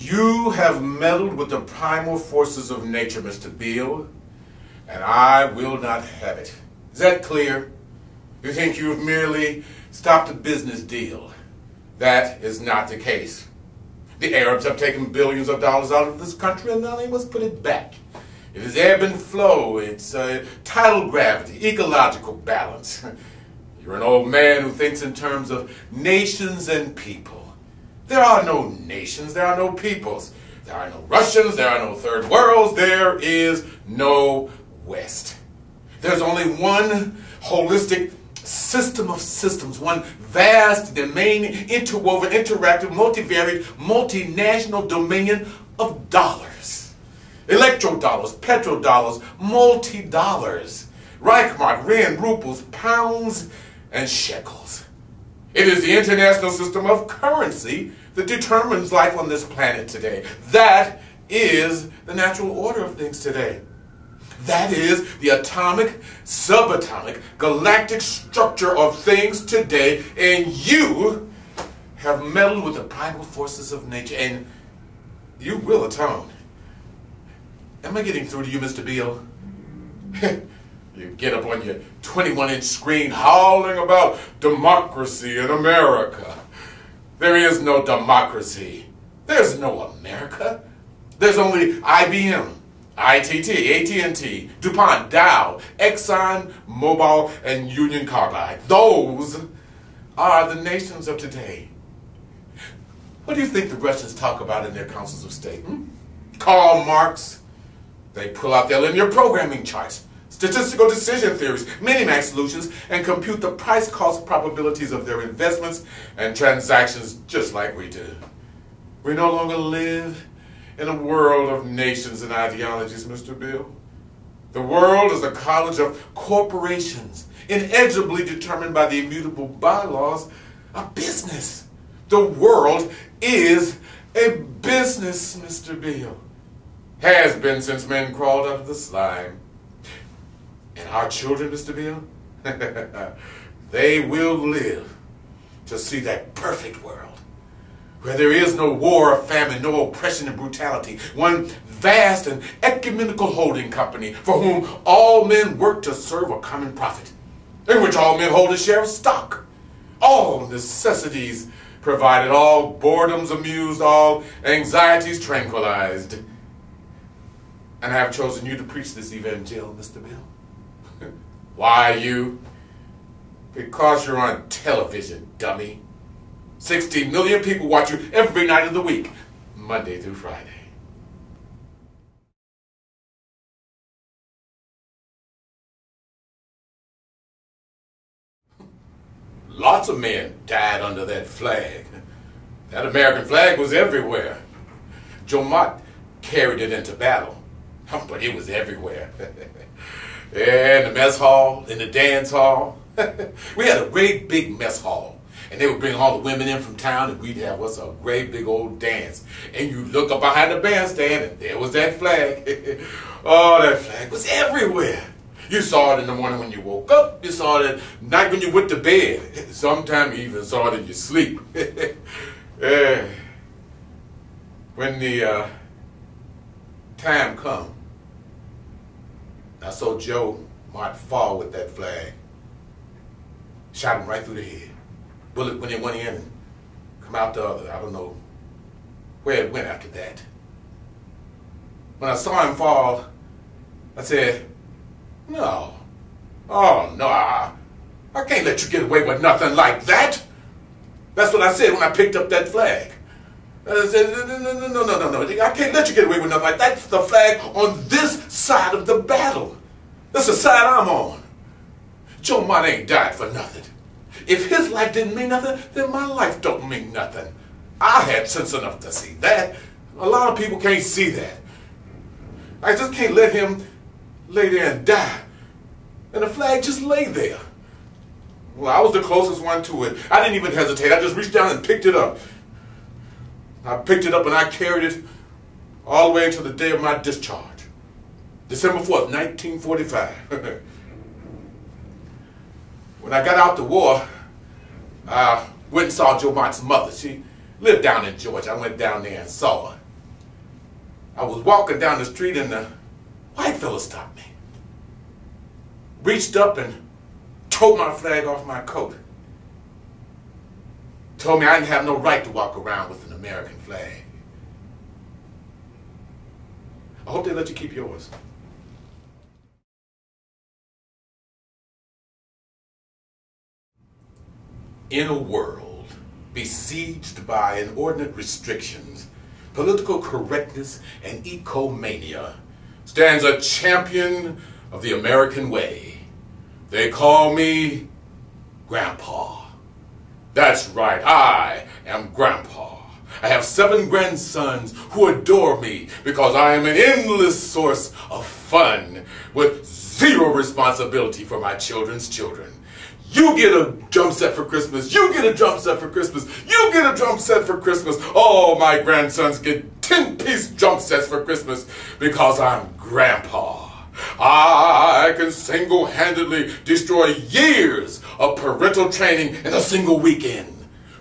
You have meddled with the primal forces of nature, Mr. Beale, and I will not have it. Is that clear? You think you've merely stopped a business deal. That is not the case. The Arabs have taken billions of dollars out of this country, and now they must put it back. It is ebb and flow, it's tidal gravity, ecological balance. You're an old man who thinks in terms of nations and people. There are no nations, there are no peoples. There are no Russians, there are no third worlds, there is no West. There's only one holistic system of systems, one vast, domain, interwoven, interactive, multivariate, multinational dominion of dollars. Electrodollars, petrodollars, multi-dollars, Reichmark, rand, rubles, pounds, and shekels. It is the international system of currency that determines life on this planet today. That is the natural order of things today. That is the atomic, subatomic, galactic structure of things today, and you have meddled with the primal forces of nature, and you will atone. Am I getting through to you, Mr. Beale? You get up on your 21-inch screen howling about democracy in America. There is no democracy. There's no America. There's only IBM, ITT, AT&T, DuPont, Dow, Exxon, Mobil, and Union Carbide. Those are the nations of today. What do you think the Russians talk about in their councils of state? Karl Marx. They pull out their linear programming charts, statistical decision theories, minimax solutions, and compute the price-cost probabilities of their investments and transactions just like we do. We no longer live in a world of nations and ideologies, Mr. Beale. The world is a college of corporations, inexorably determined by the immutable bylaws of business. The world is a business, Mr. Beale. Has been since men crawled out of the slime. And our children, Mr. Beale, they will live to see that perfect world where there is no war or famine, no oppression and brutality, one vast and ecumenical holding company for whom all men work to serve a common profit, in which all men hold a share of stock, all necessities provided, all boredoms amused, all anxieties tranquilized. And I have chosen you to preach this evangel, Mr. Beale. Why you? Because you're on television, dummy. 60 million people watch you every night of the week, Monday through Friday. Lots of men died under that flag. That American flag was everywhere. Joe Mott carried it into battle. But it was everywhere. In the mess hall, in the dance hall. We had a great big mess hall. And they would bring all the women in from town, and we'd have us a great big old dance. And you look up behind the bandstand, and there was that flag. Oh, that flag was everywhere. You saw it in the morning when you woke up. You saw it at night when you went to bed. Sometimes you even saw it in your sleep. When the time come, I saw Joe Mott fall with that flag. Shot him right through the head. Bullet went in one end and come out the other. I don't know where it went after that. When I saw him fall, I said, no. Oh, no, I can't let you get away with nothing like that. That's what I said when I picked up that flag. I said, no. I can't let you get away with nothing like that. That's the flag on this side of the battle. That's the side I'm on. Joe Mott ain't died for nothing. If his life didn't mean nothing, then my life don't mean nothing. I had sense enough to see that. A lot of people can't see that. I just can't let him lay there and die. And the flag just lay there. Well, I was the closest one to it. I didn't even hesitate. I just reached down and picked it up. I picked it up and I carried it all the way until the day of my discharge. December 4th, 1945. When I got out the war, I went and saw Joe Mott's mother. She lived down in Georgia. I went down there and saw her. I was walking down the street and the white fella stopped me. Reached up and tore my flag off my coat. Told me I didn't have no right to walk around with an American flag. I hope they let you keep yours. In a world besieged by inordinate restrictions, political correctness, and ecomania, stands a champion of the American way. They call me Grandpa. That's right, I am Grandpa. I have 7 grandsons who adore me because I am an endless source of fun with 0 responsibility for my children's children. You get a drum set for Christmas. You get a drum set for Christmas. You get a drum set for Christmas. All my grandsons get 10-piece drum sets for Christmas because I'm Grandpa. I can single-handedly destroy years of parental training in a single weekend.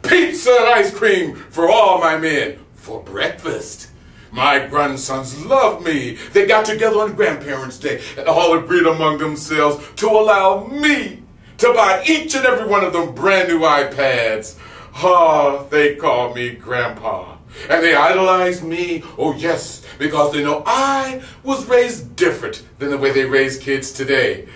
Pizza and ice cream for all my men for breakfast. My grandsons love me. They got together on Grandparents' Day and all agreed among themselves to allow me to buy each and every one of them brand new iPads. Oh, they call me Grandpa. And they idolize me, oh yes, because they know I was raised different than the way they raise kids today.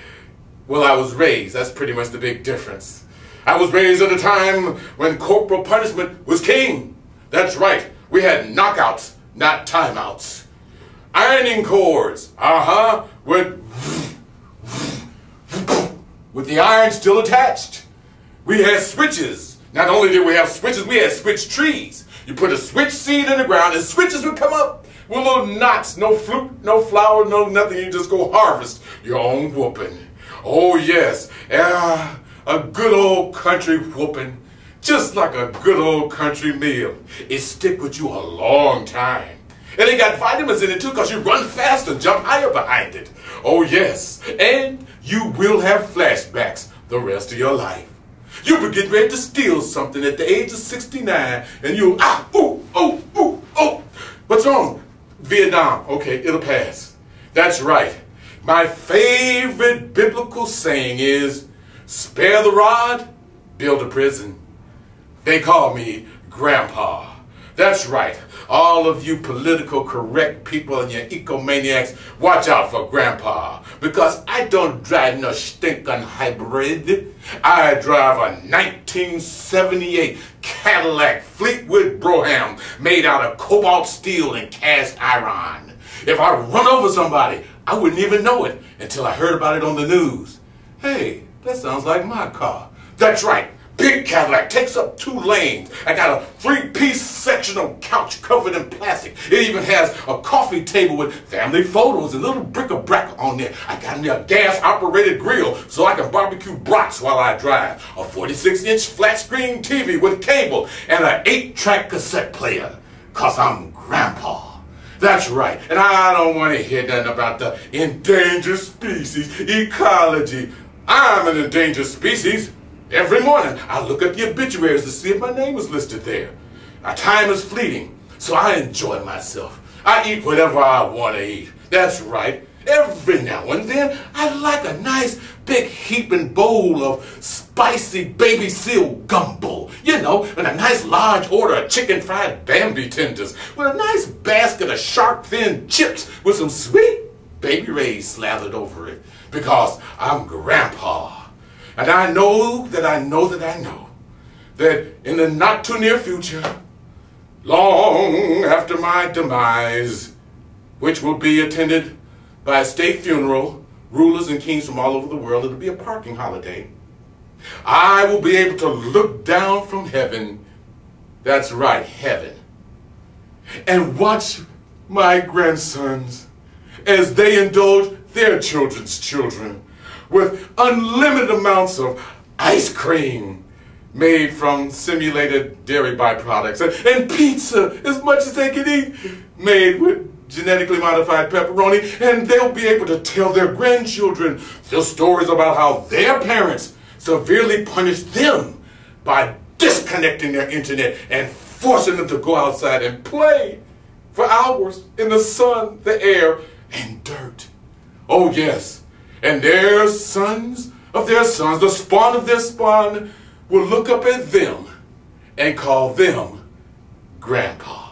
Well, I was raised, that's pretty much the big difference. I was raised at a time when corporal punishment was king. That's right, we had knockouts, not timeouts. Ironing cords, with the iron still attached. We had switches. Not only did we have switches, we had switch trees. You put a switch seed in the ground and switches would come up with little knots, no fruit, no flower, no nothing. You just go harvest your own whooping. Oh yes, a good old country whooping, just like a good old country meal. It stick with you a long time. And it got vitamins in it too because you run fast and jump higher behind it. Oh yes, and you will have flashbacks the rest of your life. You'll be getting ready to steal something at the age of 69 and you'll, what's wrong? Vietnam, okay, it'll pass. That's right. My favorite biblical saying is, spare the rod, build a prison. They call me Grandpa. That's right. All of you political correct people and your ecomaniacs, watch out for Grandpa. Because I don't drive no stinking hybrid. I drive a 1978 Cadillac Fleetwood Brougham made out of cobalt steel and cast iron. If I run over somebody, I wouldn't even know it until I heard about it on the news. Hey, that sounds like my car. That's right. Big Cadillac takes up 2 lanes. I got a 3-piece sectional couch covered in plastic. It even has a coffee table with family photos and little bric-a-brac on there. I got me a gas-operated grill so I can barbecue brats while I drive. A 46-inch flat-screen TV with cable and an 8-track cassette player. 'Cause I'm Grandpa. That's right. And I don't want to hear nothing about the endangered species, ecology. I'm an endangered species. Every morning, I look at the obituaries to see if my name was listed there. Our time is fleeting, so I enjoy myself. I eat whatever I want to eat. That's right. Every now and then, I like a nice big heaping bowl of spicy baby seal gumbo. You know, and a nice large order of chicken fried Bambi tenders with a nice basket of shark fin chips with some sweet baby rays slathered over it. Because I'm Grandpa. And I know that in the not too near future, long after my demise, which will be attended by a state funeral, rulers and kings from all over the world, it'll be a parking holiday, I will be able to look down from heaven, that's right, heaven, and watch my grandsons as they indulge their children's children with unlimited amounts of ice cream made from simulated dairy byproducts and pizza as much as they can eat made with genetically modified pepperoni, and they'll be able to tell their grandchildren the stories about how their parents severely punished them by disconnecting their internet and forcing them to go outside and play. for hours in the sun, the air, and dirt. Oh yes, and their sons of their sons, the spawn of their spawn, will look up at them and call them Grandpa.